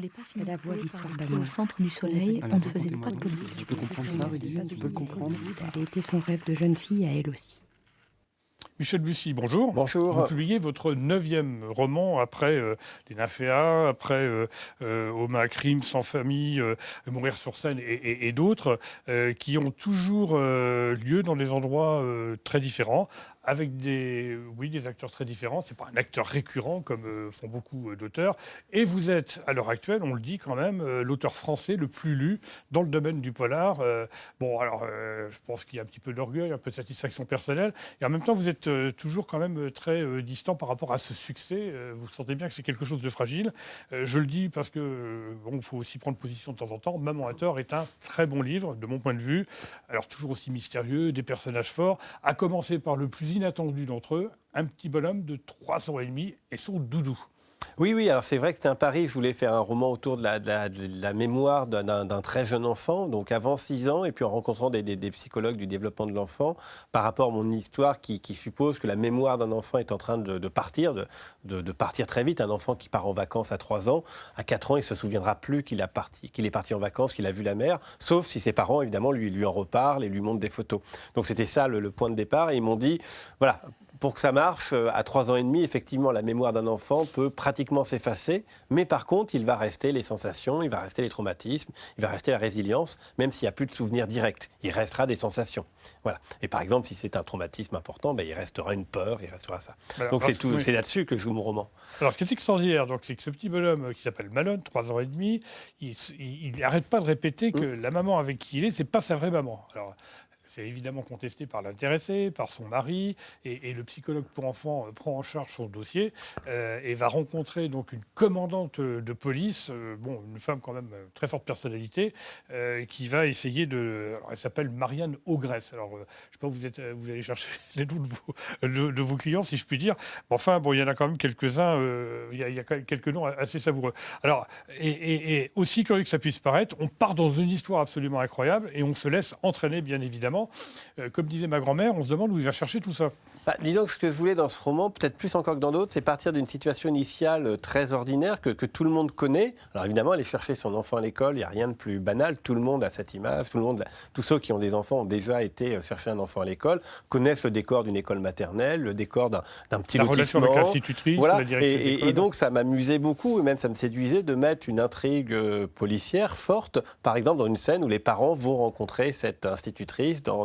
fallait pas Elle avoue figure l'histoire au d'amour. centre du soleil, Alors, on ne faisait pas de tu politique. peux comprendre ça, Rudy? Tu peux le comprendre? Elle avait été son rêve de jeune fille à elle aussi. Michel Bussy, bonjour. Vous Bonjour. publiez votre 9e roman après Les Nymphéas, après Homme crime, Sans famille, Mourir sur scène et d'autres, qui ont toujours lieu dans des endroits très différents, avec des acteurs très différents. C'est pas un acteur récurrent comme font beaucoup d'auteurs. Et vous êtes, à l'heure actuelle, on le dit quand même, l'auteur français le plus lu dans le domaine du polar. Je pense qu'il y a un petit peu d'orgueil, un peu de satisfaction personnelle. Et en même temps, vous êtes toujours quand même très distant par rapport à ce succès. Vous sentez bien que c'est quelque chose de fragile. Je le dis parce que il faut aussi prendre position de temps en temps. Maman a tort est un très bon livre, de mon point de vue. Alors toujours aussi mystérieux, des personnages forts, à commencer par le plus inattendu d'entre eux, un petit bonhomme de 3 ans et demi et son doudou. Oui, alors c'est vrai que c'était un pari. Je voulais faire un roman autour de la mémoire d'un très jeune enfant, donc avant 6 ans, et puis en rencontrant des psychologues du développement de l'enfant, par rapport à mon histoire qui suppose que la mémoire d'un enfant est en train de partir, de partir très vite. Un enfant qui part en vacances à 3 ans, à 4 ans, il ne se souviendra plus qu'il est parti en vacances, qu'il a vu la mer, sauf si ses parents, évidemment, lui en reparlent et lui montrent des photos. Donc c'était ça le point de départ, et ils m'ont dit, voilà, pour que ça marche, à 3 ans et demi, effectivement, la mémoire d'un enfant peut pratiquement s'effacer, mais par contre, il va rester les sensations, il va rester les traumatismes, il va rester la résilience, même s'il n'y a plus de souvenirs directs. Il restera des sensations. Voilà. Et par exemple, si c'est un traumatisme important, il restera une peur, il restera ça. Alors, donc c'est là-dessus que je joue mon roman. Alors, ce qui est extraordinaire, c'est que ce petit bonhomme qui s'appelle Malone, 3 ans et demi, il n'arrête pas de répéter que la maman avec qui il est, c'est pas sa vraie maman. Alors, c'est évidemment contesté par l'intéressé, par son mari, et le psychologue pour enfants prend en charge son dossier et va rencontrer donc une commandante de police, une femme quand même très forte personnalité, qui va essayer de... Alors, elle s'appelle Marianne Ogresse. Alors, je ne sais pas, vous allez chercher les noms de vos clients, si je puis dire. Il y en a quand même quelques-uns, il y a quelques noms assez savoureux. Alors, et aussi curieux que ça puisse paraître, on part dans une histoire absolument incroyable et on se laisse entraîner, bien évidemment. Comme disait ma grand-mère, on se demande où il va chercher tout ça. Disons que ce que je voulais dans ce roman, peut-être plus encore que dans d'autres, c'est partir d'une situation initiale très ordinaire que tout le monde connaît. Alors évidemment, aller chercher son enfant à l'école, il n'y a rien de plus banal. Tout le monde a cette image. Tous ceux qui ont des enfants ont déjà été chercher un enfant à l'école, connaissent le décor d'une école maternelle, le décor d'un petit lotissement. La relation avec l'institutrice, voilà. La directrice d'école. Et donc ça m'amusait beaucoup, et même ça me séduisait de mettre une intrigue policière forte, par exemple dans une scène où les parents vont rencontrer cette institutrice dans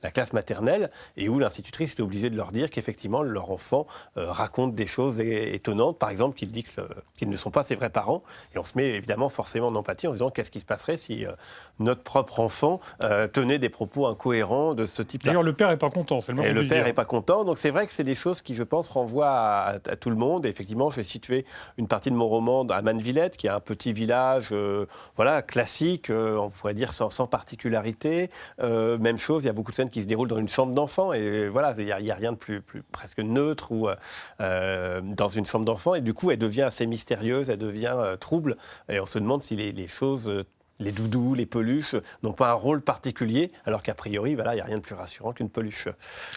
la classe maternelle, et où l'institutrice est obligée de leur dire qu'effectivement leur enfant raconte des choses étonnantes, par exemple qu'il dit qu'ils ne sont pas ses vrais parents, et on se met évidemment forcément en empathie en se disant qu'est-ce qui se passerait si notre propre enfant tenait des propos incohérents de ce type-là. D'ailleurs, le père n'est pas content, c'est le moins qu'on Et le puisse père dire. n'est pas content, donc c'est vrai que c'est des choses qui, je pense, renvoient à tout le monde. Et effectivement, je vais situer une partie de mon roman à Mannevillette, qui est un petit village classique, on pourrait dire sans particularité. Même chose, il y a beaucoup de scènes qui se déroulent dans une chambre d'enfant, et voilà, il n'y a rien de plus presque neutre dans une chambre d'enfant, et du coup, elle devient assez mystérieuse, elle devient trouble, et on se demande si les choses... les doudous, les peluches n'ont pas un rôle particulier, alors qu'a priori, il n'y a rien de plus rassurant qu'une peluche.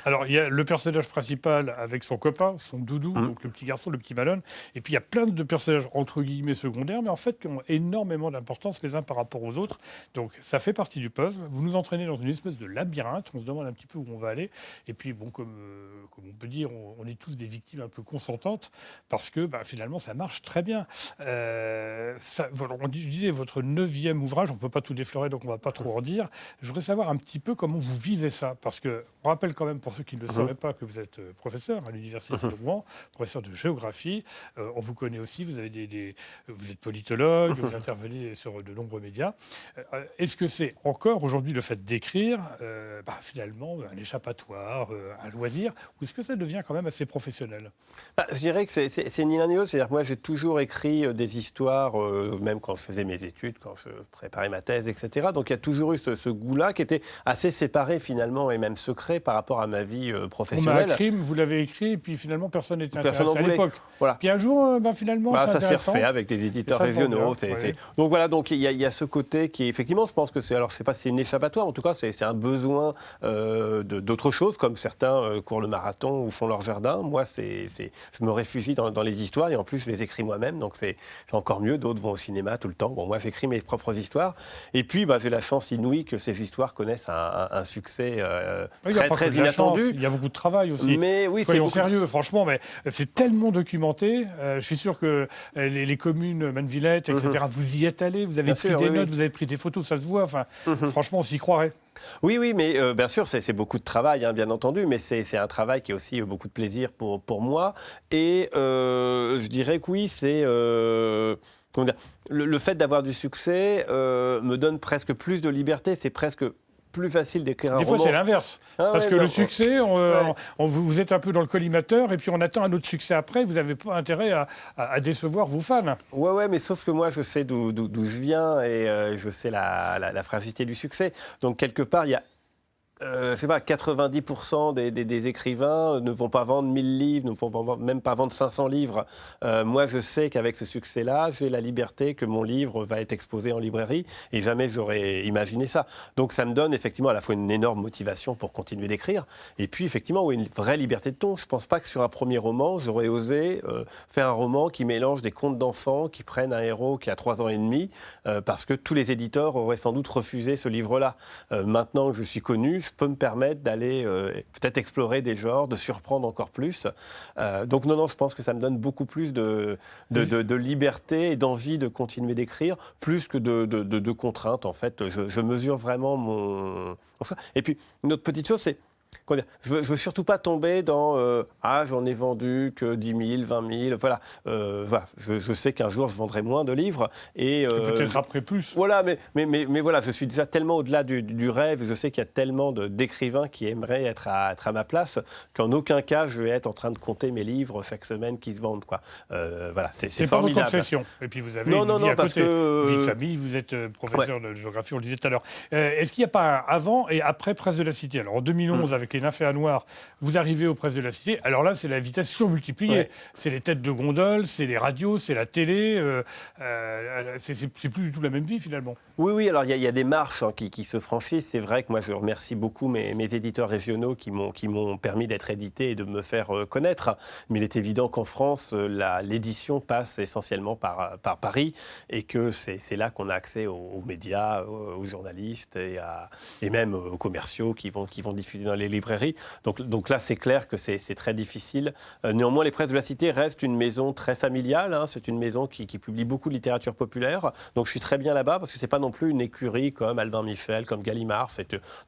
Alors, il y a le personnage principal avec son copain, son doudou, donc le petit garçon, le petit Malone. Et puis, il y a plein de personnages, entre guillemets, secondaires, mais en fait, qui ont énormément d'importance les uns par rapport aux autres. Donc, ça fait partie du puzzle. Vous nous entraînez dans une espèce de labyrinthe. On se demande un petit peu où on va aller. Et puis, comme on peut dire, on est tous des victimes un peu consentantes, parce que, finalement, ça marche très bien. Je disais, votre 9e ouvrage, on ne peut pas tout déflorer, donc on ne va pas trop en dire. Je voudrais savoir un petit peu comment vous vivez ça, parce que on rappelle quand même, pour ceux qui ne le sauraient pas, que vous êtes professeur à l'Université de Rouen, professeur de géographie. On vous connaît aussi, vous êtes politologue, vous intervenez sur de nombreux médias. Est-ce que c'est encore aujourd'hui le fait d'écrire, finalement, un échappatoire, un loisir, ou est-ce que ça devient quand même assez professionnel ? Je dirais que c'est ni l'un ni l'autre. C'est-à-dire que moi, j'ai toujours écrit des histoires, même quand je faisais mes études, quand je préparer ma thèse, etc. Donc il y a toujours eu ce goût-là qui était assez séparé finalement et même secret par rapport à ma vie professionnelle. Un crime, vous l'avez écrit, et puis finalement personne n'était Personne intéressé à l'époque. Voilà. Puis un jour, finalement, c'est ça s'est intéressant. refait avec des éditeurs régionaux. Donc voilà, donc il y a ce côté qui est effectivement, je pense que c'est, alors je ne sais pas si c'est une échappatoire, en tout cas c'est un besoin d'autre chose, comme certains courent le marathon ou font leur jardin. Moi, je me réfugie dans les histoires et en plus je les écris moi-même, donc c'est encore mieux. D'autres vont au cinéma tout le temps. Bon, moi j'écris mes propres histoires. Et puis j'ai la chance inouïe que ces histoires connaissent un succès très inattendu. Il y a beaucoup de travail aussi. Mais oui, soyons sérieux, franchement, mais c'est tellement documenté. Je suis sûr que les communes, Mannevillette, etc., vous y êtes allés, vous avez pris des notes, vous avez pris des photos, ça se voit. Enfin, franchement, on s'y croirait. Oui, mais bien sûr, c'est beaucoup de travail, hein, bien entendu, mais c'est un travail qui est aussi beaucoup de plaisir pour moi. Et je dirais que oui, c'est... comment dire, le fait d'avoir du succès me donne presque plus de liberté, c'est presque plus facile d'écrire un roman. Des fois, c'est l'inverse. Parce que le succès, vous êtes un peu dans le collimateur et puis on attend un autre succès après. Vous n'avez pas intérêt à décevoir vos fans. Ouais, mais sauf que moi, je sais d'où je viens et je sais la fragilité du succès. Donc, quelque part, il y a... je sais pas, 90% des écrivains ne vont pas vendre 1000 livres, ne vont même pas vendre 500 livres. Moi, je sais qu'avec ce succès-là, j'ai la liberté que mon livre va être exposé en librairie et jamais j'aurais imaginé ça. Donc, ça me donne effectivement à la fois une énorme motivation pour continuer d'écrire et puis effectivement une vraie liberté de ton. Je ne pense pas que sur un premier roman, j'aurais osé faire un roman qui mélange des contes d'enfants, qui prennent un héros qui a 3 ans et demi, parce que tous les éditeurs auraient sans doute refusé ce livre-là. Maintenant que je suis connu, je peux me permettre d'aller peut-être explorer des genres, de surprendre encore plus. Donc non, je pense que ça me donne beaucoup plus de liberté et d'envie de continuer d'écrire, plus que de contraintes, en fait. Je mesure vraiment mon... Et puis, une autre petite chose, c'est... Je veux surtout pas tomber dans j'en ai vendu que 10 000, 20 000, voilà. Je sais qu'un jour je vendrai moins de livres et peut-être après plus. Voilà, mais voilà, je suis déjà tellement au-delà du rêve. Je sais qu'il y a tellement d'écrivains qui aimeraient être à ma place qu'en aucun cas je vais être en train de compter mes livres chaque semaine qui se vendent, quoi. Voilà, c'est formidable. Pas votre obsession. Et puis vous avez une vie à parce côté, que vie de famille. Vous êtes professeur de géographie, on le disait tout à l'heure. Est-ce qu'il n'y a pas un avant et après Presse de la Cité? Alors en 2011 avec Les Nymphéas Noirs, vous arrivez aux Presses de la Cité. Alors là, c'est la vitesse surmultipliée. Ouais. C'est les têtes de gondole, c'est les radios, c'est la télé. C'est plus du tout la même vie, finalement. Oui. Alors, il y a des marches qui se franchissent. C'est vrai que moi, je remercie beaucoup mes éditeurs régionaux qui m'ont permis d'être édité et de me faire connaître. Mais il est évident qu'en France, l'édition passe essentiellement par Paris et que c'est là qu'on a accès aux médias, aux journalistes et même aux commerciaux qui vont diffuser dans les librairies. Donc là, c'est clair que c'est très difficile. Néanmoins, les Presses de la Cité restent une maison très familiale. Hein. C'est une maison qui publie beaucoup de littérature populaire. Donc je suis très bien là-bas parce que c'est pas non plus une écurie comme Albin Michel, comme Gallimard.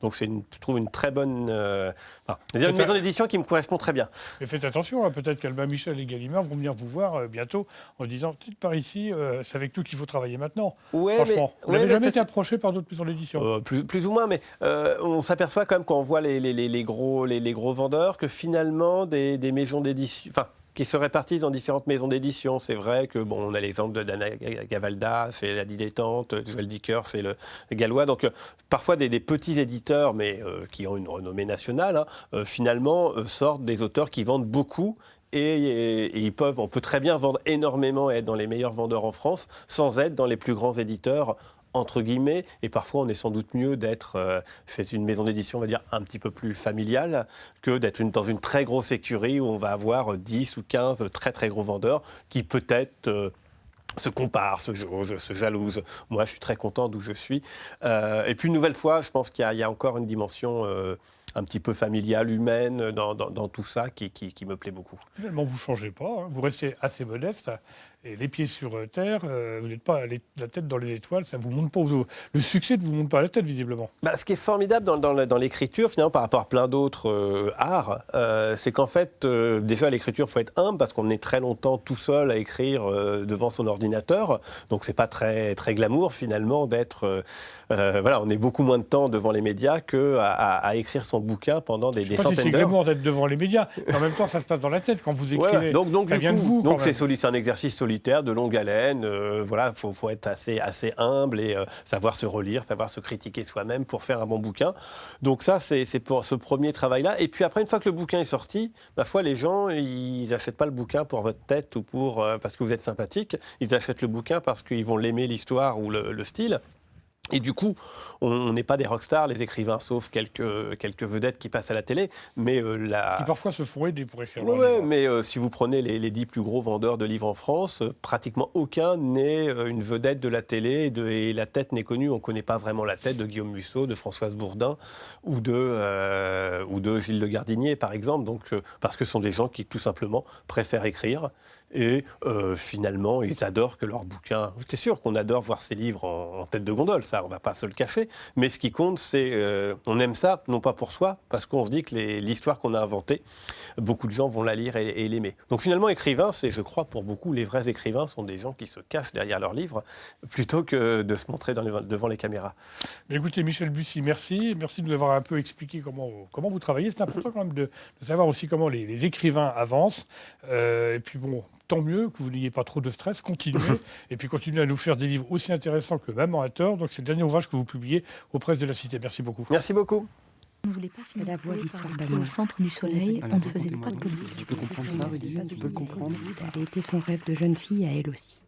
Donc je trouve une très bonne... une maison d'édition qui me correspond très bien. Mais faites attention, hein, peut-être qu'Albin Michel et Gallimard vont venir vous voir bientôt en se disant « par ici, c'est avec nous qu'il faut travailler maintenant ». Franchement, vous n'avez jamais été approché par d'autres maisons d'édition plus ou moins, mais on s'aperçoit quand même quand on voit les gros vendeurs que finalement des maisons d'édition... qui se répartissent dans différentes maisons d'édition. C'est vrai que on a l'exemple d'Anna Gavalda chez La Dilettante, Joël Dicker chez le Gallois. Donc parfois des petits éditeurs, mais qui ont une renommée nationale, finalement sortent des auteurs qui vendent beaucoup. Et on peut très bien vendre énormément et être dans les meilleurs vendeurs en France sans être dans les plus grands éditeurs entre guillemets, et parfois on est sans doute mieux d'être chez une maison d'édition, on va dire, un petit peu plus familiale, que d'être dans une très grosse écurie où on va avoir 10 ou 15 très très gros vendeurs qui peut-être se comparent, se jaugent, se jalousent. Moi, je suis très content d'où je suis. Et puis, une nouvelle fois, je pense qu'il y a encore une dimension un petit peu familiale, humaine, dans tout ça qui me plaît beaucoup. Finalement, vous ne changez pas, hein. Vous restez assez modeste. Et les pieds sur terre, vous n'êtes pas la tête dans les étoiles, ça vous monte pas le succès ne vous monte pas à la tête, visiblement. Ce qui est formidable dans l'écriture, finalement, par rapport à plein d'autres arts, c'est qu'en fait, déjà, l'écriture, il faut être humble, parce qu'on est très longtemps tout seul à écrire devant son ordinateur. Donc, c'est pas très, très glamour, finalement, d'être... on est beaucoup moins de temps devant les médias qu'à écrire son bouquin pendant des centaines d'heures. C'est glamour d'être devant les médias. En même temps, ça se passe dans la tête quand vous écrivez. Voilà. Donc, ça vient de vous. Donc, c'est un exercice solitaire solitaire, de longue haleine. Voilà, faut être assez humble et savoir se relire, savoir se critiquer soi-même pour faire un bon bouquin. Donc ça, c'est pour ce premier travail-là. Et puis après, une fois que le bouquin est sorti, ma foi, les gens, ils n'achètent pas le bouquin pour votre tête ou parce que vous êtes sympathique. Ils achètent le bouquin parce qu'ils vont l'aimer, l'histoire ou le style. Et du coup, on n'est pas des rockstars, les écrivains, sauf quelques vedettes qui passent à la télé. Mais Qui parfois se font aider pour écrire leur ouais, livre. mais si vous prenez les 10 plus gros vendeurs de livres en France, pratiquement aucun n'est une vedette de la télé et la tête n'est connue. On ne connaît pas vraiment la tête de Guillaume Musso, de Françoise Bourdin ou de Gilles Le Gardinier, par exemple. Donc, parce que ce sont des gens qui, tout simplement, préfèrent écrire. Et finalement, ils adorent que leurs bouquins... C'est sûr qu'on adore voir ces livres en tête de gondole, ça, on ne va pas se le cacher. Mais ce qui compte, c'est... on aime ça, non pas pour soi, parce qu'on se dit que l'histoire qu'on a inventée, beaucoup de gens vont la lire et l'aimer. Donc finalement, écrivain, c'est, je crois, pour beaucoup, les vrais écrivains sont des gens qui se cachent derrière leurs livres, plutôt que de se montrer devant les caméras. Mais écoutez, Michel Bussy, merci. Merci de nous avoir un peu expliqué comment vous travaillez. C'est important quand même de savoir aussi comment les écrivains avancent. Et puis bon... Tant mieux que vous n'ayez pas trop de stress, continuez, et puis continuez à nous faire des livres aussi intéressants que Maman a tort. Donc c'est le dernier ouvrage que vous publiez aux Presses de la Cité. Merci beaucoup. Merci beaucoup. On ne voulait pas faire la voix l'histoire d'amour. Au centre du soleil, on ne faisait pas de politique. Tu peux comprendre ça, Rudy ? Tu peux le comprendre ? Ça avait été son rêve de jeune fille à elle aussi.